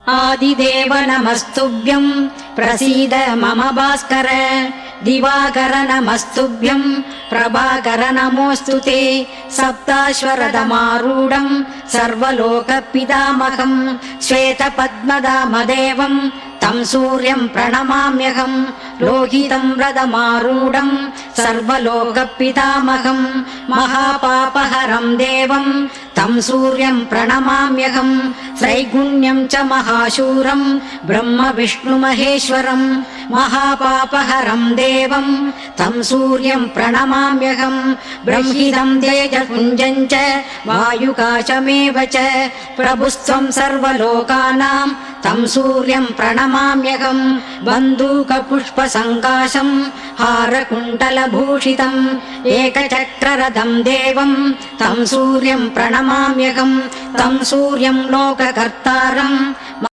आदिदेव नमस्तुभ्यं प्रसीद मम भास्कर दिवाकर नमस्तुभ्यं प्रभाकर नमोऽस्तु ते सप्ताश्वरथमारूढं सर्वलोकपितामहं श्वेतपद्मनाभदेवं तं सूर्यं प्रणमाम्यहं लोहितं रथमारूढं सर्वलोकपितामहं महापापहरं देवं तं सूर्यं प्रणमाम्यहं त्रैगुण्यं च महाशूरं ब्रह्म विष्णु महेश्वरं महापापहरं देवं तं सूर्यं प्रणमाम्यहं ब्रह्मिदं तेजपुञ्जं च वायुकाशमेव च प्रभुस्त्वं सर्वलोकानां तं सूर्यं प्रणमाम्यहं बन्दूकपुष्पसङ्काशं हारकुण्डलभूषितम् एकचक्ररथं देवं तं सूर्यं प्रणमाम्यहं तं सूर्यं लोककर्तारं